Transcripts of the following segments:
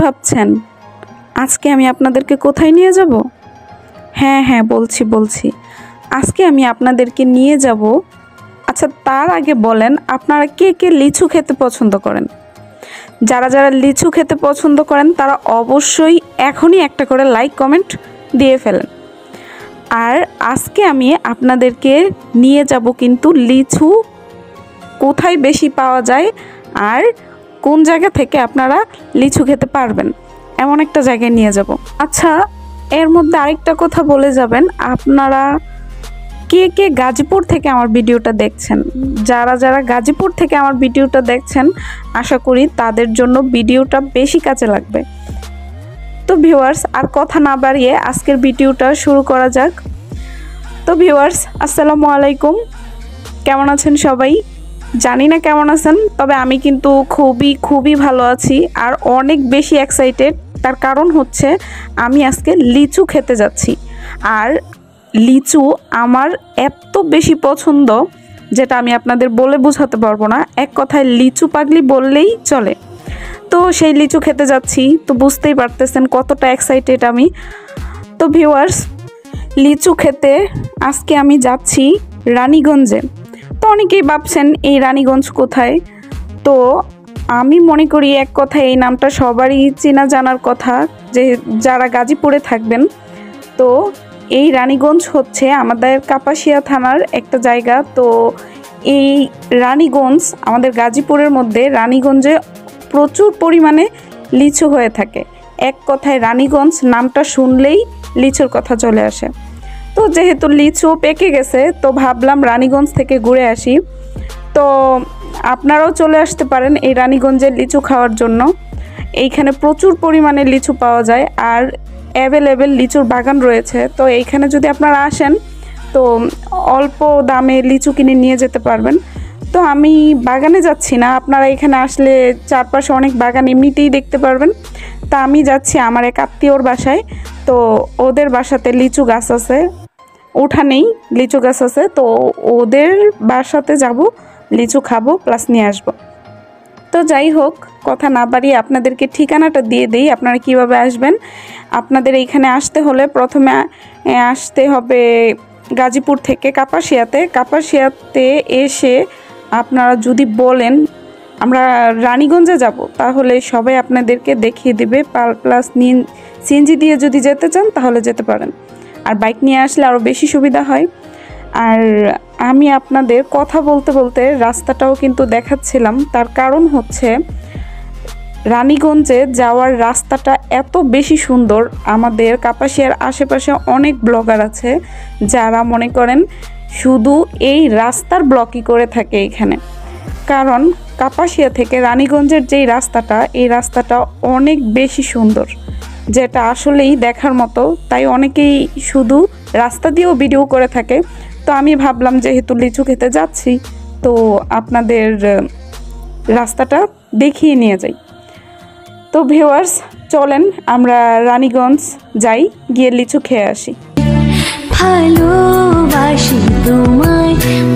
ভাবছেন আজকে আমি আপনাদেরকে কোথায় নিয়ে যাব? হ্যাঁ বলছি আজকে আমি আপনাদেরকে নিয়ে যাব। আচ্ছা, তার আগে বলেন আপনারা কে কে লিচু খেতে পছন্দ করেন? যারা যারা লিচু খেতে পছন্দ করেন তারা অবশ্যই এখনই একটা করে লাইক কমেন্ট দিয়ে ফেলেন। আর আজকে আমি আপনাদেরকে নিয়ে যাব কিন্তু লিচু কোথায় বেশি পাওয়া যায় আর কোন জায়গা থেকে আপনারা লিচু খেতে পারবেন এমন একটা জায়গায় নিয়ে যাব। আচ্ছা, এর মধ্যে আরেকটা কথা বলে যাবেন, আপনারা কে কে গাজীপুর থেকে আমার ভিডিওটা দেখছেন? যারা যারা গাজীপুর থেকে আমার ভিডিওটা দেখছেন আশা করি তাদের জন্য ভিডিওটা বেশি কাজে লাগবে। তো ভিউয়ার্স, আর কথা না বাড়িয়ে আজকের ভিডিওটা শুরু করা যাক। তো ভিউয়ার্স, আসসালামু আলাইকুম, কেমন আছেন সবাই? জানি না কেমন আছেন, তবে আমি কিন্তু খুবই ভালো আছি আর অনেক বেশি এক্সাইটেড। তার কারণ হচ্ছে আমি আজকে লিচু খেতে যাচ্ছি। আর লিচু আমার এত বেশি পছন্দ যেটা আমি আপনাদের বলে বোঝাতে পারবো না। এক কথায় লিচু পাগলি বললেই চলে। তো সেই লিচু খেতে যাচ্ছি, তো বুঝতেই পারতেছেন কতটা এক্সাইটেড আমি। তো ভিউয়ার্স, লিচু খেতে আজকে আমি যাচ্ছি রানীগঞ্জে। তো অনেকেই ভাবছেন এই রানীগঞ্জ কোথায়? তো আমি মনে করি এক কথায় এই নামটা সবারই চেনা জানার কথা, যে যারা গাজীপুরে থাকবেন। তো এই রানীগঞ্জ হচ্ছে আমাদের কাপাসিয়া থানার একটা জায়গা। তো এই রানীগঞ্জ আমাদের গাজীপুরের মধ্যে, রানীগঞ্জে প্রচুর পরিমাণে লিচু হয়ে থাকে। এক কথায় রানীগঞ্জ নামটা শুনলেই লিচুর কথা চলে আসে। তো যেহেতু লিচু পেকে গেছে, তো ভাবলাম রানীগঞ্জ থেকে ঘুরে আসি। তো আপনারাও চলে আসতে পারেন এই রানীগঞ্জের লিচু খাওয়ার জন্য। এইখানে প্রচুর পরিমাণে লিচু পাওয়া যায় আর অ্যাভেলেবেল লিচুর বাগান রয়েছে। তো এইখানে যদি আপনারা আসেন তো অল্প দামে লিচু কিনে নিয়ে যেতে পারবেন। তো আমি বাগানে যাচ্ছি না, আপনারা এখানে আসলে চারপাশে অনেক বাগান এমনিতেই দেখতে পারবেন। তা আমি যাচ্ছি আমার এক আত্মীয়র বাসায়। তো ওদের বাসাতে লিচু গাছ আছে, উঠানেই লিচু গাছ আছে। তো ওদের বাসাতে যাব, লিচু খাবো প্লাস নিয়ে আসবো। তো যাই হোক, কথা না বাড়িয়ে আপনাদেরকে ঠিকানাটা দিয়ে দিই আপনারা কিভাবে আসবেন। আপনাদের এইখানে আসতে হলে প্রথমে আসতে হবে গাজীপুর থেকে কাপাসিয়াতে এসে আপনারা যদি বলেন আমরা রানীগঞ্জে যাব, তাহলে সবাই আপনাদেরকে দেখিয়ে দেবে। প্লাস সিএনজি দিয়ে যদি যেতে চান তাহলে যেতে পারেন, আর বাইক নিয়ে আসলে আরও বেশি সুবিধা হয়। আর আমি আপনাদের কথা বলতে বলতে রাস্তাটাও কিন্তু দেখাচ্ছিলাম। তার কারণ হচ্ছে রানীগঞ্জে যাওয়ার রাস্তাটা এত বেশি সুন্দর। আমাদের কাপাসিয়ার আশেপাশে অনেক ব্লগার আছে যারা মনে করেন শুধু এই রাস্তার ব্লগই করে থাকে এখানে। কারণ কাপাসিয়া থেকে রানীগঞ্জের যেই রাস্তাটা, এই রাস্তাটা অনেক বেশি সুন্দর, যেটা আসলেই দেখার মতো। তাই অনেকেই শুধু রাস্তা দিয়েও ভিডিও করে থাকে। তো আমি ভাবলাম যেহেতু লিচু খেতে যাচ্ছি, তো আপনাদের রাস্তাটা দেখিয়ে নিয়ে যাই। তো ভিউয়ার্স, চলেন আমরা রানীগঞ্জ যাই, গিয়ে লিচু খেয়ে আসি। ভালোবাসি তোমায়,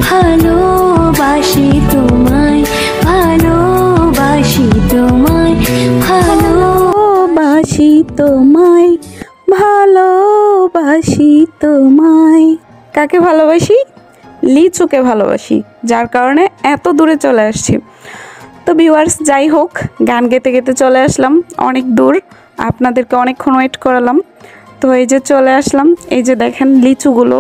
ভালোবাসি তোমায়, ভালোবাসি তোমায়, ভালোবাসি তোমায়, ভালোবাসি তোমায়। কাকে ভালোবাসি? লিচুকে ভালোবাসি, যার কারণে এত দূরে চলে আসছি। তো ভিউয়ার্স, যাই হোক, গান গেতে গেতে চলে আসলাম অনেক দূর, আপনাদেরকে অনেকক্ষণ ওয়েট করালাম। তো এই যে চলে আসলাম, এই যে দেখেন লিচুগুলো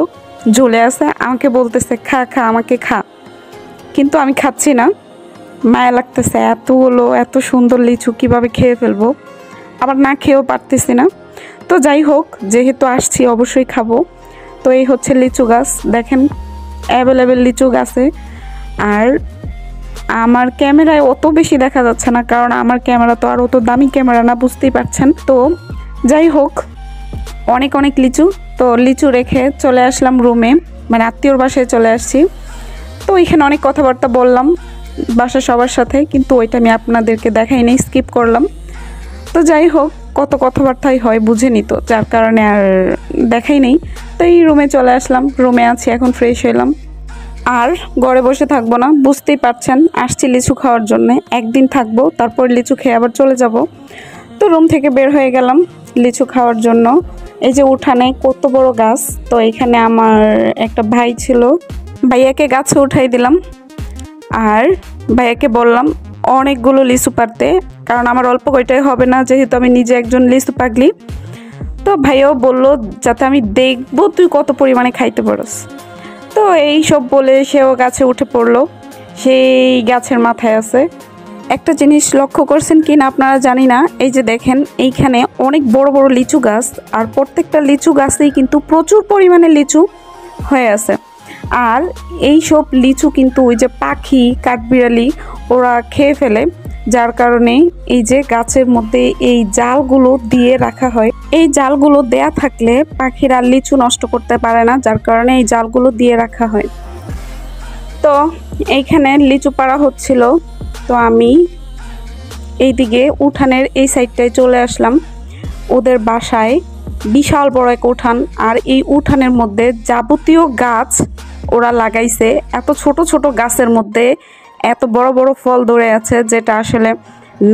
ঝুলে আছে। আমাকে বলতেছে খা আমাকে খা, কিন্তু আমি খাচ্ছি না, মায়া লাগতেছে। এত সুন্দর লিচু কিভাবে খেয়ে ফেলবো, আবার না খেয়েও পারতেছি না। তো যাই হোক, যেহেতু আসছি অবশ্যই খাবো। তো এই হচ্ছে লিচু গাছ, দেখেন অ্যাভেলেবেল লিচু গাছে। আর আমার ক্যামেরায় অত বেশি দেখা যাচ্ছে না, কারণ আমার ক্যামেরা তো আর অত দামি ক্যামেরা না, বুঝতেই পারছেন। তো যাই হোক, অনেক লিচু। তো লিচু রেখে চলে আসলাম রুমে, মানে আত্মীয়র বাসায় চলে আসছি। তো এখানে অনেক কথাবার্তা বললাম বাসার সবার সাথে, কিন্তু ওইটা আমি আপনাদেরকে দেখাই নাই, স্কিপ করলাম। তো যাই হোক, কত কথাবার্তাই হয় বুঝেনি, তো যার কারণে আর দেখাই নেই। তো এই রুমে চলে আসলাম, রুমে আছি এখন, ফ্রেশ হইলাম। আর ঘরে বসে থাকবো না, বুঝতেই পারছেন আসছি লিচু খাওয়ার জন্য। একদিন থাকবো, তারপর লিচু খেয়ে আবার চলে যাব। তো তো রুম থেকে বের হয়ে গেলাম লিচু খাওয়ার জন্য। এই যে উঠানে কত বড় গাছ, তো এখানে আমার একটা ভাই ছিল, ভাইয়াকে গাছে উঠাই দিলাম আর ভাইয়াকে বললাম অনেকগুলো লিচু পারতে, কারণ আমার অল্প কয়টাই হবে না, যেহেতু আমি নিজে একজন লিচু পাগলি। তো ভাইয়াও বলল যাতে আমি দেখবো তুই কত পরিমাণে খাইতে পারস। তো এই সব বলে সেও গাছে উঠে পড়লো, সেই গাছের মাথায় আছে। একটা জিনিস লক্ষ্য করছেন কি না আপনারা জানি না, এই যে দেখেন এইখানে অনেক বড় বড় লিচু গাছ, আর প্রত্যেকটা লিচু গাছেই কিন্তু প্রচুর পরিমাণে লিচু হয়ে আছে। আর এই সব লিচু কিন্তু ওই যে পাখি কাঠবিড়ালি ওরা খেয়ে ফেলে, যার কারণে এই যে গাছের মধ্যে এই জালগুলো দিয়ে রাখা হয়। এই জালগুলো দেয়া থাকলে পাখিরা লিচু নষ্ট করতে পারে না, যার কারণে এই জালগুলো দিয়ে রাখা হয়। তো এইখানে লিচু পাড়া হচ্ছিল, তো আমি এইদিকে উঠানের এই সাইডটায় চলে আসলাম। ওদের বাসায় বিশাল বড় এক উঠান, আর এই উঠানের মধ্যে যাবতীয় গাছ ওরা লাগাইছে। এত ছোট ছোট গাছের মধ্যে এত বড় বড় ফল ধরে আছে, যেটা আসলে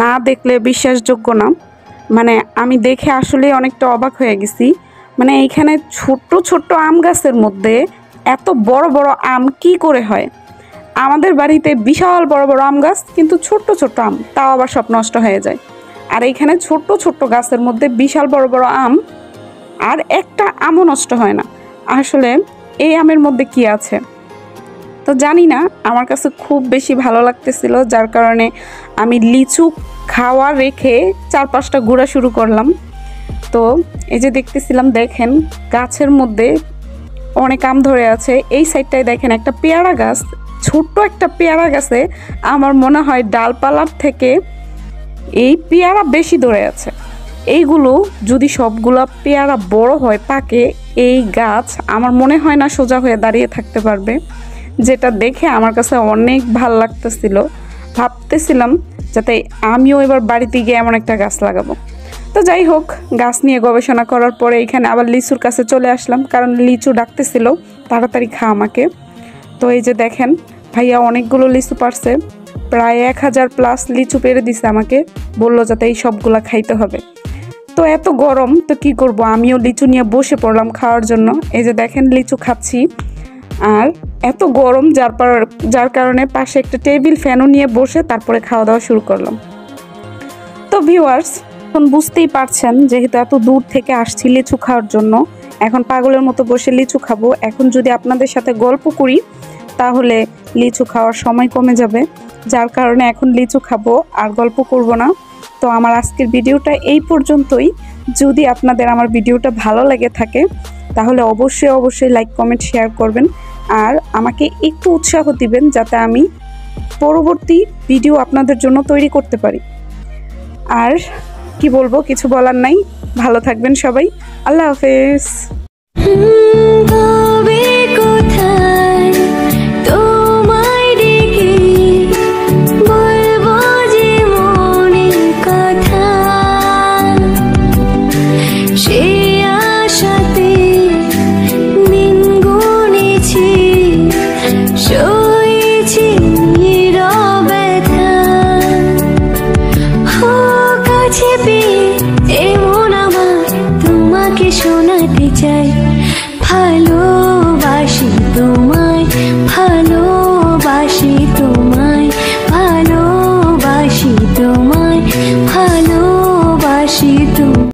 না দেখলে বিশ্বাসযোগ্য না। মানে আমি দেখে আসলে অনেকটা অবাক হয়ে গেছি। মানে এইখানে ছোট্ট ছোট্ট আম গাছের মধ্যে এত বড় বড় আম কি করে হয়? আমাদের বাড়িতে বিশাল বড় বড় আম গাছ, কিন্তু ছোট্ট ছোট্ট আম, তাও আবার সব নষ্ট হয়ে যায়। আর এইখানে ছোট্ট ছোট্ট গাছের মধ্যে বিশাল বড় বড় আম, আর একটা আমও নষ্ট হয় না। আসলে এই আমের মধ্যে কি আছে তো জানি না, আমার কাছে খুব বেশি ভালো লাগতেছিল, যার কারণে আমি লিচু খাওয়া রেখে 4-5টা ঘোরা শুরু করলাম। তো এই যে দেখতেছিলাম, দেখেন গাছের মধ্যে অনেক আম ধরে আছে। এই সাইডটায় দেখেন একটা পেয়ারা গাছ, ছোট্ট একটা পেয়ারা গাছে আমার মনে হয় ডালপালার থেকে এই পেয়ারা বেশি ধরে আছে। এইগুলো যদি সবগুলা পেয়ারা বড় হয় পাকে, এই গাছ আমার মনে হয় না সোজা হয়ে দাঁড়িয়ে থাকতে পারবে, যেটা দেখে আমার কাছে অনেক ভাল লাগতেছিল। ভাবতেছিলাম যাতে আমিও এবার বাড়িতে গিয়ে এমন একটা গাছ লাগাবো। তো যাই হোক, গাছ নিয়ে গবেষণা করার পরে এখানে আবার লিচুর কাছে চলে আসলাম, কারণ লিচু ডাকতেছিল তাড়াতাড়ি খা আমাকে। তো এই যে দেখেন ভাইয়া অনেকগুলো লিচু পারছে, প্রায় 1000+ লিচু পেরে দিছে আমাকে, বললো যাতে এই সবগুলা খাইতে হবে। তো এত গরম, তো কি করব, আমিও লিচু নিয়ে বসে পড়লাম খাওয়ার জন্য। এই যে দেখেন লিচু খাচ্ছি, আর এত গরম যার কারণে পাশে একটা টেবিল ফ্যানও নিয়ে বসে তারপরে খাওয়া দাওয়া শুরু করলাম। তো ভিউয়ার্স, এখন বুঝতেই পারছেন যেহেতু এত দূর থেকে আসছি লিচু খাওয়ার জন্য, এখন পাগলের মতো বসে লিচু খাবো। এখন যদি আপনাদের সাথে গল্প করি তাহলে লিচু খাওয়ার সময় কমে যাবে, যার কারণে এখন লিচু খাবো আর গল্প করব না। তো আমার আজকের ভিডিওটা এই পর্যন্তই। যদি আপনাদের আমার ভিডিওটা ভালো লেগে থাকে তাহলে অবশ্যই লাইক কমেন্ট শেয়ার করবেন, আর আমাকে একটু উৎসাহ দিবেন যাতে আমি পরবর্তী ভিডিও আপনাদের জন্য তৈরি করতে পারি। আর কি বলবো, কিছু বলার নাই। ভালো থাকবেন সবাই, আল্লাহ হাফেজ। তবে কোথায় তোমায় ডেকে বলবো যে মনের কথা, সে আশাতে দিন গুনেছি, সয়েছি নীরবতা। ও কাছে পেয়ে এমন আমার তোমাকে শোনাতে চাই, ভালোবাসি তোমায়।